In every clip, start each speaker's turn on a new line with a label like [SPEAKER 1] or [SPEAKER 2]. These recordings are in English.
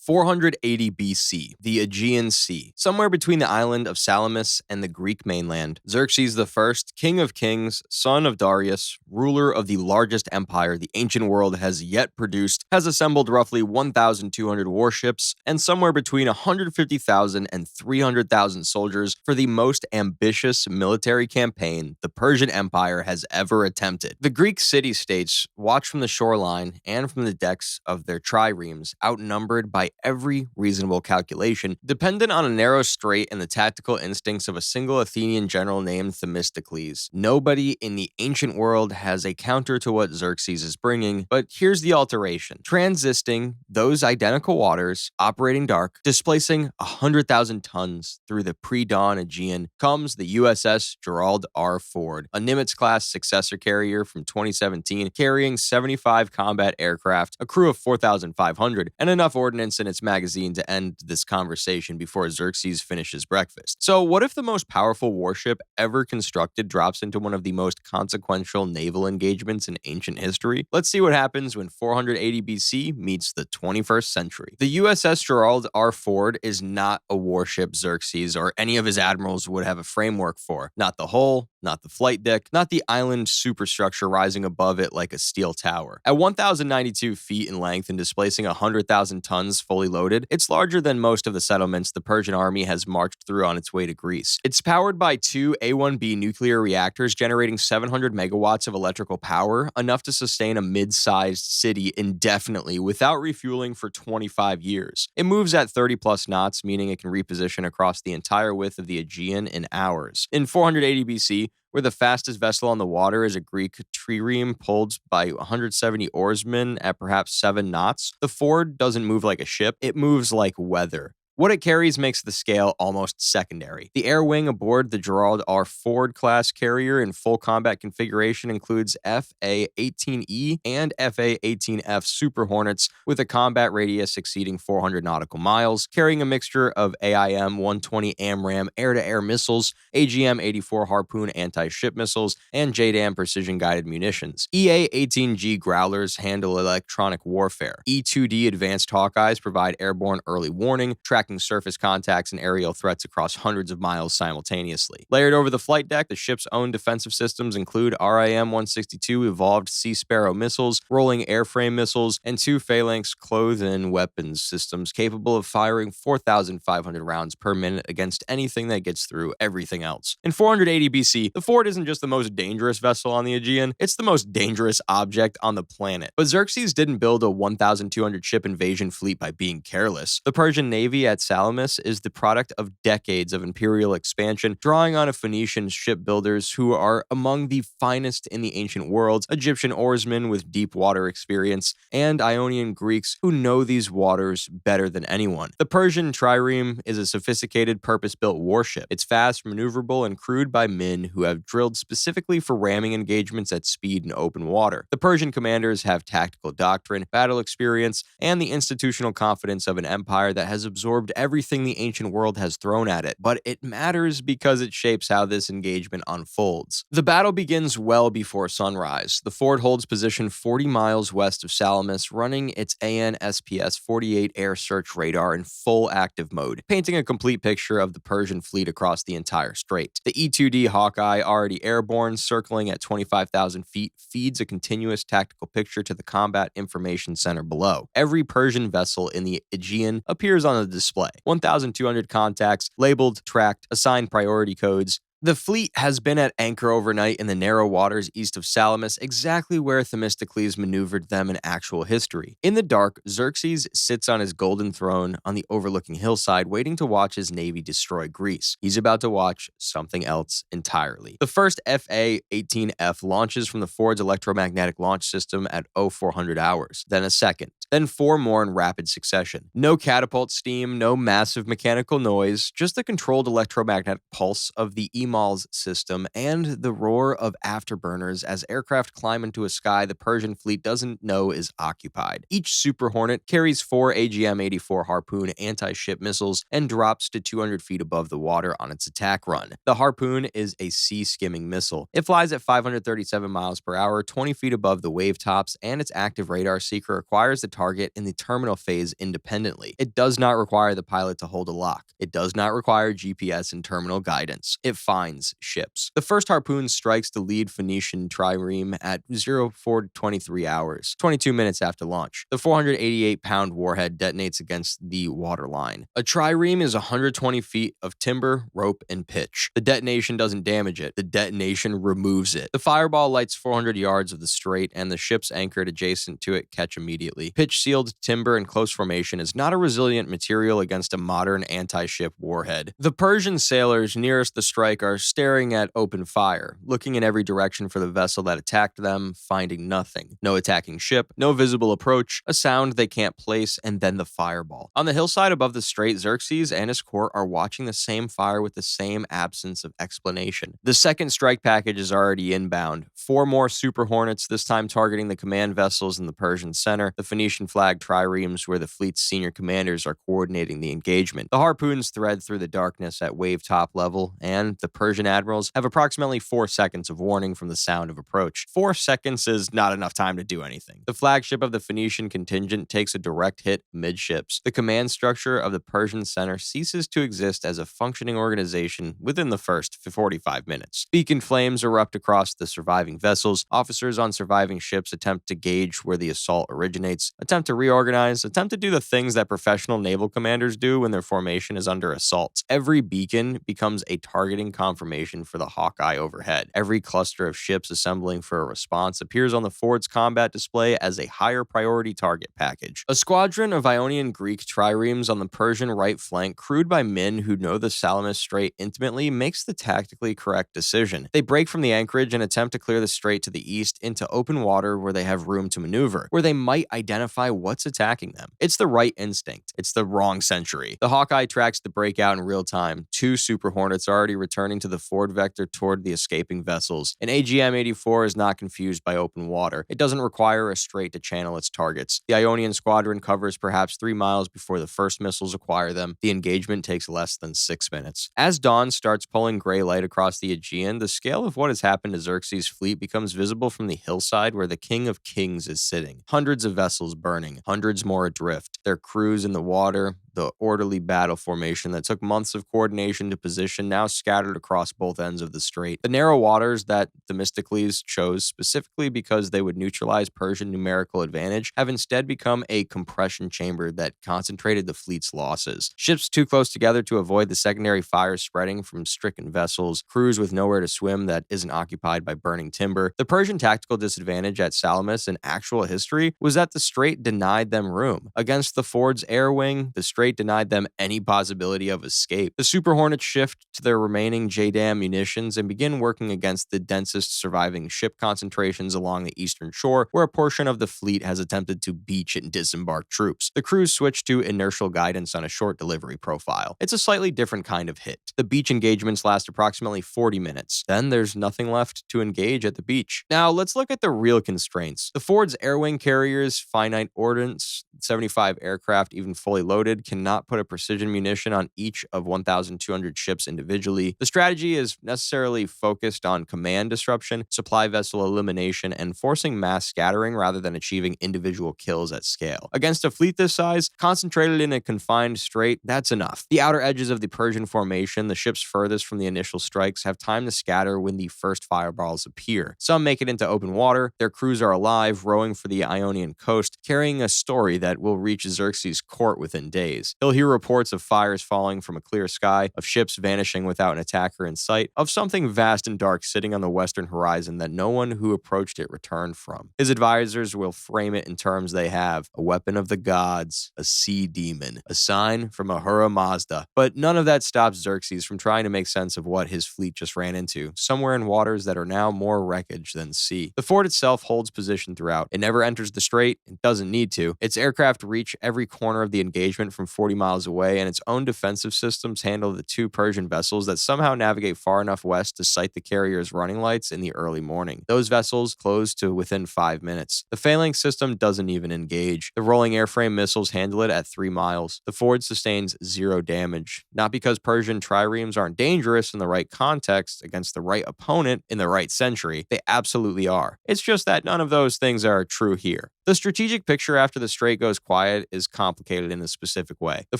[SPEAKER 1] 480 BC, the Aegean Sea. Somewhere between the island of Salamis and the Greek mainland, Xerxes I, king of kings, son of Darius, ruler of the largest empire the ancient world has yet produced, has assembled roughly 1,200 warships and somewhere between 150,000 and 300,000 soldiers for the most ambitious military campaign the Persian Empire has ever attempted. The Greek city-states, watched from the shoreline and from the decks of their triremes, outnumbered by every reasonable calculation, dependent on a narrow strait and the tactical instincts of a single Athenian general named Themistocles. Nobody in the ancient world has a counter to what Xerxes is bringing, but here's the alteration. Transisting those identical waters, operating dark, displacing 100,000 tons through the pre-dawn Aegean, comes the USS Gerald R. Ford, a Nimitz-class successor carrier from 2017, carrying 75 combat aircraft, a crew of 4,500, and enough ordnance in its magazine to end this conversation before Xerxes finishes breakfast. So what if the most powerful warship ever constructed drops into one of the most consequential naval engagements in ancient history? Let's see what happens when 480 BC meets the 21st century. The USS Gerald R. Ford is not a warship Xerxes or any of his admirals would have a framework for. Not the hull, not the flight deck, not the island superstructure rising above it like a steel tower. At 1,092 feet in length and displacing 100,000 tons fully loaded, it's larger than most of the settlements the Persian army has marched through on its way to Greece. It's powered by two A1B nuclear reactors generating 700 megawatts of electrical power, enough to sustain a mid-sized city indefinitely without refueling for 25 years. It moves at 30+ knots, meaning it can reposition across the entire width of the Aegean in hours. In 480 BC, where the fastest vessel on the water is a Greek trireme pulled by 170 oarsmen at perhaps 7 knots, the Ford doesn't move like a ship, it moves like weather. What it carries makes the scale almost secondary. The air wing aboard the Gerald R. Ford class carrier in full combat configuration includes FA-18E and FA-18F Super Hornets with a combat radius exceeding 400 nautical miles, carrying a mixture of AIM-120 AMRAAM air-to-air missiles, AGM-84 Harpoon anti-ship missiles, and JDAM precision-guided munitions. EA-18G Growlers handle electronic warfare. E-2D Advanced Hawkeyes provide airborne early warning, tracking surface contacts and aerial threats across hundreds of miles simultaneously. Layered over the flight deck, the ship's own defensive systems include RIM-162 Evolved Sea Sparrow missiles, rolling airframe missiles, and 2 Phalanx close-in weapons systems capable of firing 4,500 rounds per minute against anything that gets through everything else. In 480 BC, the Ford isn't just the most dangerous vessel on the Aegean, it's the most dangerous object on the planet. But Xerxes didn't build a 1,200 ship invasion fleet by being careless. The Persian Navy at Salamis is the product of decades of imperial expansion, drawing on Phoenician shipbuilders who are among the finest in the ancient world, Egyptian oarsmen with deep water experience, and Ionian Greeks who know these waters better than anyone. The Persian trireme is a sophisticated, purpose-built warship. It's fast, maneuverable, and crewed by men who have drilled specifically for ramming engagements at speed in open water. The Persian commanders have tactical doctrine, battle experience, and the institutional confidence of an empire that has absorbed everything the ancient world has thrown at it, but it matters because it shapes how this engagement unfolds. The battle begins well before sunrise. The Ford holds position 40 miles west of Salamis, running its AN/SPS-48 air search radar in full active mode, painting a complete picture of the Persian fleet across the entire strait. The E-2D Hawkeye, already airborne, circling at 25,000 feet, feeds a continuous tactical picture to the Combat Information Center below. Every Persian vessel in the Aegean appears on the display. 1,200 contacts, labeled, tracked, assigned priority codes. The fleet has been at anchor overnight in the narrow waters east of Salamis, exactly where Themistocles maneuvered them in actual history. In the dark, Xerxes sits on his golden throne on the overlooking hillside, waiting to watch his navy destroy Greece. He's about to watch something else entirely. The first FA-18F launches from the Ford's electromagnetic launch system at 0400 hours, then a second, then 4 more in rapid succession. No catapult steam, no massive mechanical noise, just the controlled electromagnetic pulse of the E- AMALS system, and the roar of afterburners as aircraft climb into a sky the Persian fleet doesn't know is occupied. Each Super Hornet carries 4 AGM-84 Harpoon anti-ship missiles and drops to 200 feet above the water on its attack run. The Harpoon is a sea-skimming missile. It flies at 537 miles per hour, 20 feet above the wave tops, and its active radar seeker acquires the target in the terminal phase independently. It does not require the pilot to hold a lock. It does not require GPS and terminal guidance. It finds ships. The first Harpoon strikes the lead Phoenician trireme at 0423 hours, 22 minutes after launch. The 488-pound warhead detonates against the waterline. A trireme is 120 feet of timber, rope, and pitch. The detonation doesn't damage it. The detonation removes it. The fireball lights 400 yards of the strait, and the ships anchored adjacent to it catch immediately. Pitch-sealed timber in close formation is not a resilient material against a modern anti-ship warhead. The Persian sailors nearest the strike are staring at open fire, looking in every direction for the vessel that attacked them, finding nothing. No attacking ship, no visible approach, a sound they can't place, and then the fireball. On the hillside above the strait, Xerxes and his court are watching the same fire with the same absence of explanation. The second strike package is already inbound. 4 more Super Hornets, this time targeting the command vessels in the Persian center, the Phoenician-flagged triremes where the fleet's senior commanders are coordinating the engagement. The Harpoons thread through the darkness at wave top level, and the Persian admirals have approximately 4 seconds of warning from the sound of approach. 4 seconds is not enough time to do anything. The flagship of the Phoenician contingent takes a direct hit midships. The command structure of the Persian center ceases to exist as a functioning organization within the first 45 minutes. Beacon flames erupt across the surviving vessels. Officers on surviving ships attempt to gauge where the assault originates, attempt to reorganize, attempt to do the things that professional naval commanders do when their formation is under assault. Every beacon becomes a targeting confirmation for the Hawkeye overhead. Every cluster of ships assembling for a response appears on the forward's combat display as a higher priority target package. A squadron of Ionian Greek triremes on the Persian right flank, crewed by men who know the Salamis Strait intimately, makes the tactically correct decision. They break from the anchorage and attempt to clear the strait to the east into open water where they have room to maneuver, where they might identify what's attacking them. It's the right instinct. It's the wrong century. The Hawkeye tracks the breakout in real time. 2 Super Hornets are already returning to the forward vector toward the escaping vessels. An AGM-84 is not confused by open water. It doesn't require a strait to channel its targets. The Ionian squadron covers perhaps 3 miles before the first missiles acquire them. The engagement takes less than 6 minutes. As dawn starts pulling gray light across the Aegean, the scale of what has happened to Xerxes' fleet becomes visible from the hillside where the King of Kings is sitting. Hundreds of vessels burning, hundreds more adrift, their crews in the water, the orderly battle formation that took months of coordination to position now scattered across both ends of the strait. The narrow waters that Themistocles chose specifically because they would neutralize Persian numerical advantage have instead become a compression chamber that concentrated the fleet's losses. Ships too close together to avoid the secondary fires spreading from stricken vessels, crews with nowhere to swim that isn't occupied by burning timber. The Persian tactical disadvantage at Salamis in actual history was that the strait denied them room. Against the forward's air wing, the strait denied them any possibility of escape. The Super Hornets shift to their remaining JDAM munitions and begin working against the densest surviving ship concentrations along the eastern shore, where a portion of the fleet has attempted to beach and disembark troops. The crews switch to inertial guidance on a short delivery profile. It's a slightly different kind of hit. The beach engagements last approximately 40 minutes. Then there's nothing left to engage at the beach. Now let's look at the real constraints. The forward's air wing carriers, finite ordnance, 75 aircraft, even fully loaded, cannot put a precision munition on each of 1,200 ships individually. The strategy is necessarily focused on command disruption, supply vessel elimination, and forcing mass scattering rather than achieving individual kills at scale. Against a fleet this size, concentrated in a confined strait, that's enough. The outer edges of the Persian formation, the ships furthest from the initial strikes, have time to scatter when the first fireballs appear. Some make it into open water. Their crews are alive, rowing for the Ionian coast, carrying a story that will reach Xerxes' court within days. He'll hear reports of fires falling from a clear sky, of ships vanishing without an attacker in sight, of something vast and dark sitting on the western horizon that no one who approached it returned from. His advisors will frame it in terms they have: a weapon of the gods, a sea demon, a sign from Ahura Mazda. But none of that stops Xerxes from trying to make sense of what his fleet just ran into, somewhere in waters that are now more wreckage than sea. The fort itself holds position throughout. It never enters the strait. It doesn't need to. Its aircraft reach every corner of the engagement from 40 miles away, and its own defensive systems handle the 2 Persian vessels that somehow somehow navigate far enough west to sight the carrier's running lights in the early morning. Those vessels close to within 5 minutes. The phalanx system doesn't even engage. The rolling airframe missiles handle it at 3 miles. The Ford sustains 0 damage. Not because Persian triremes aren't dangerous in the right context against the right opponent in the right century. They absolutely are. It's just that none of those things are true here. The strategic picture after the Strait goes quiet is complicated in a specific way. The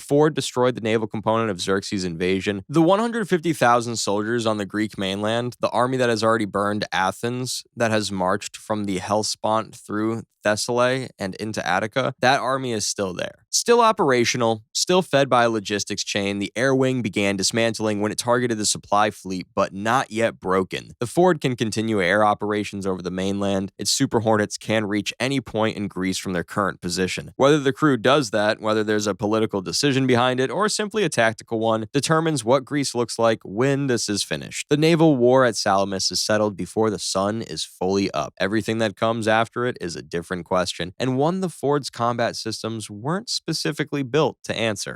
[SPEAKER 1] Ford destroyed the naval component of Xerxes' invasion. The 150,000 soldiers on the Greek mainland, the army that has already burned Athens, that has marched from the Hellespont through Thessaly and into Attica, that army is still there. Still operational, still fed by a logistics chain, the air wing began dismantling when it targeted the supply fleet, but not yet broken. The Ford can continue air operations over the mainland. Its Super Hornets can reach any point in Greece from their current position. Whether the crew does that, whether there's a political decision behind it, or simply a tactical one, determines what Greece looks like when this is finished. The naval war at Salamis is settled before the sun is fully up. Everything that comes after it is a different question, and one the Ford's combat systems weren't specifically built to answer.